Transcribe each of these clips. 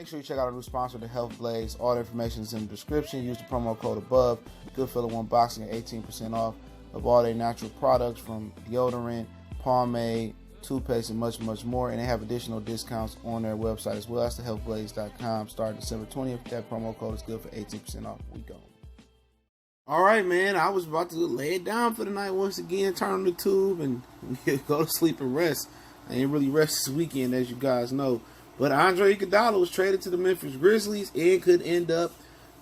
sure you check out our new sponsor, The Health Blaze. All the information is in the description. Use the promo code above. Goodfellow One Boxing at 18% off of all their natural products from deodorant, pomade, toothpaste, and much, much more. And they have additional discounts on their website as well. That's thehealthblaze.com. Starting December 20th. That promo code is good for 18% off. We go. All right, man. I was about to lay it down for the night once again, turn on the tube, and go to sleep and rest. I ain't really rest this weekend, as you guys know. But Andre Iguodala was traded to the Memphis Grizzlies and could end up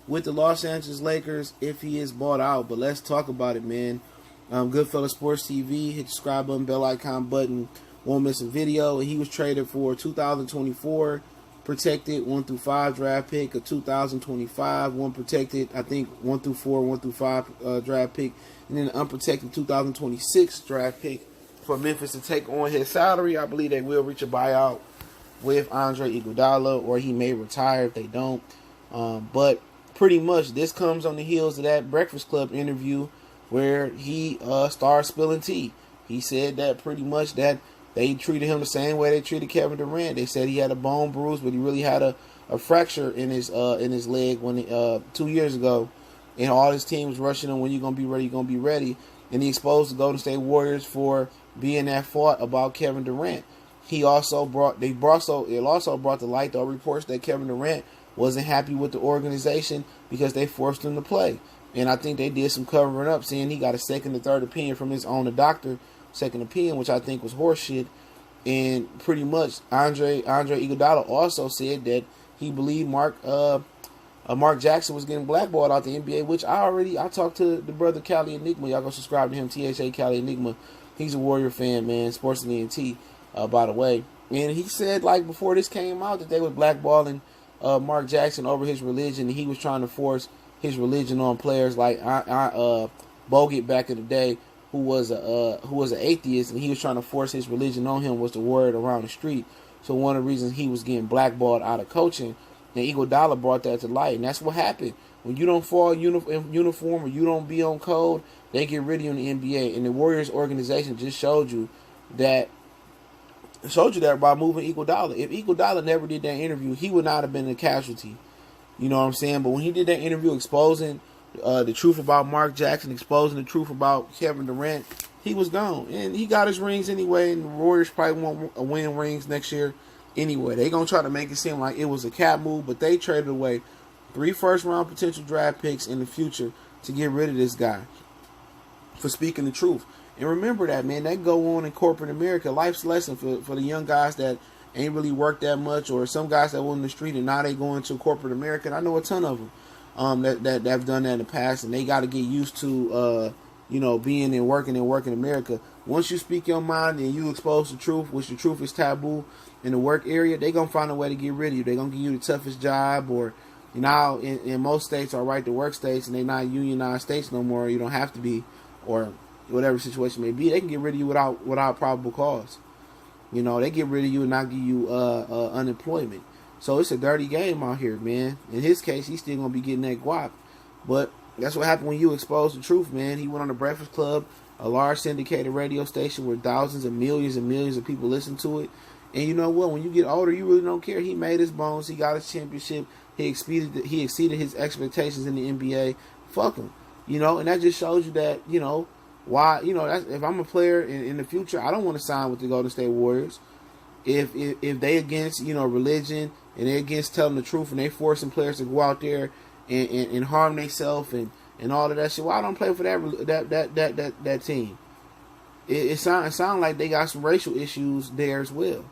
with the Los Angeles Lakers if he is bought out. But let's talk about it, man. Goodfellow Sports TV, hit the subscribe button, bell icon button, won't miss a video. And he was traded for 2024 protected 1 through 5 draft pick, a 2025 one protected, I think 1 through 4, 1 through 5 draft pick, and then an unprotected 2026 draft pick for Memphis to take on his salary. I believe they will reach a buyout with Andre Iguodala, or he may retire if they don't. But pretty much this comes on the heels of that Breakfast Club interview where he started spilling tea. He said that pretty much that they treated him the same way they treated Kevin Durant. They said he had a bone bruise, but he really had a fracture in his leg when 2 years ago. And all his team was rushing him, when you're gonna be ready, you're gonna be ready. And he exposed the Golden State Warriors for being at fault about Kevin Durant. It also brought to light the reports that Kevin Durant wasn't happy with the organization because they forced him to play. And I think they did some covering up, saying he got a second or third opinion from his own doctor, second opinion, which I think was horseshit. And pretty much Andre Iguodala also said that he believed Mark Jackson was getting blackballed out the NBA, which I talked to the brother Cali Enigma. Y'all go subscribe to him, THA Cali Enigma. He's a Warrior fan, man, Sports and ENT. By the way, and he said, like, before this came out, that they were blackballing Mark Jackson over his religion, and he was trying to force his religion on players like Bogut back in the day, who was an atheist, and he was trying to force his religion on him, was the word around the street. So one of the reasons he was getting blackballed out of coaching, and Iguodala brought that to light, and that's what happened. When you don't fall in uniform or you don't be on code, they get rid of you in the NBA. And the Warriors organization just showed you that by moving Iguodala. If Iguodala never did that interview, he would not have been a casualty. You know what I'm saying? But when he did that interview exposing the truth about Mark Jackson, exposing the truth about Kevin Durant, he was gone. And he got his rings anyway, and the Warriors probably won't win rings next year anyway. They're going to try to make it seem like it was a cap move, but they traded away 3 first-round potential draft picks in the future to get rid of this guy for speaking the truth. And remember that, man, that go on in corporate America. Life's lesson for the young guys that ain't really worked that much, or some guys that were in the street and now they go into corporate America. And I know a ton of them that have done that in the past, and they got to get used to, being and working in America. Once you speak your mind and you expose the truth, which the truth is taboo in the work area, they going to find a way to get rid of you. They're going to give you the toughest job, or now in most states are right to work states, and they're not unionized states no more. You don't have to be, or whatever situation may be, they can get rid of you without probable cause. They get rid of you and not give you unemployment. So it's a dirty game out here, man. In his case, he's still gonna be getting that guap. But that's what happened when you expose the truth, man. He went on the Breakfast Club, a large syndicated radio station where thousands and millions of people listen to it. And you know what? When you get older, you really don't care. He made his bones. He got his championship. He exceeded his expectations in the NBA. Fuck him. And that just shows you that, why, if I'm a player in the future, I don't want to sign with the Golden State Warriors. If they against, religion, and they against telling the truth, and they forcing players to go out there and harm themselves and all of that shit, why don't I play for that team? It sound like they got some racial issues there as well.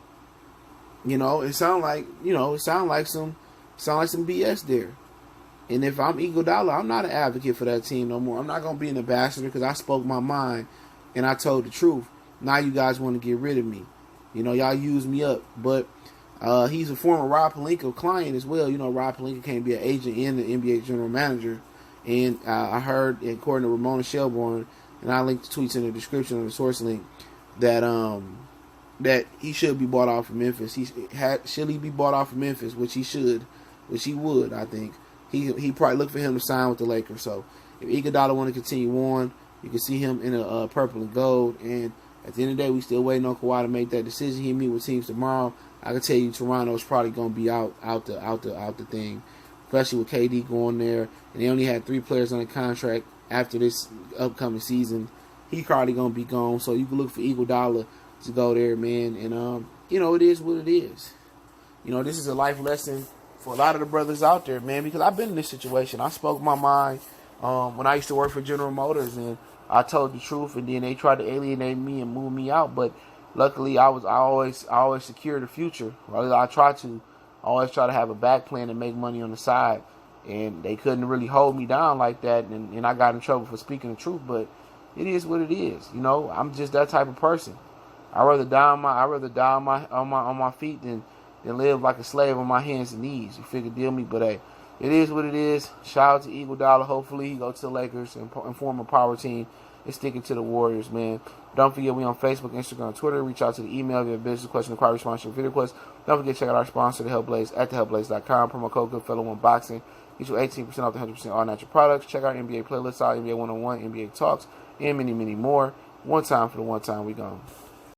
It sound like some BS there. And if I'm Iguodala, I'm not an advocate for that team no more. I'm not going to be an ambassador because I spoke my mind and I told the truth. Now you guys want to get rid of me. Y'all use me up. But he's a former Rob Pelinka client as well. Rob Pelinka can't be an agent and the NBA general manager. And I heard, according to Ramona Shelburne, and I linked the tweets in the description of the source link, that he should be bought out from Memphis. Should he be bought out from Memphis, which he would, I think. He probably looked for him to sign with the Lakers. So if Iguodala want to continue on, you can see him in a purple and gold. And At the end of the day, we still waiting on Kawhi to make that decision. He meet with teams tomorrow. I can tell you, Toronto's probably gonna be out the thing, especially with KD going there, and they only had 3 players on the contract after this upcoming season. He probably gonna be gone, so you can look for Iguodala to go there, man. And it is what it is. This is a life lesson for a lot of the brothers out there, man, because I've been in this situation. I spoke my mind when I used to work for General Motors, and I told the truth, and then they tried to alienate me and move me out. But luckily, I always secure the future. Right? I always try to have a back plan and make money on the side, and they couldn't really hold me down like that, and I got in trouble for speaking the truth. But it is what it is. I'm just that type of person. I'd rather die on my feet than live like a slave on my hands and knees. You figure deal me, but hey, it is what it is. Shout out to Iguodala. Hopefully he goes to the Lakers and form a power team and sticking to the Warriors, man. Don't forget we on Facebook, Instagram, Twitter. Reach out to the email if you have a business question, inquiry, response, or video request. Don't forget to check out our sponsor, The Help Blaze, at thehelpblaze.com. Promo code GoodFellow1Boxing. Get you 18% off the 100% all natural products. Check out NBA playlists out, NBA 101, NBA Talks, and many, many more. One time for the one time we gone.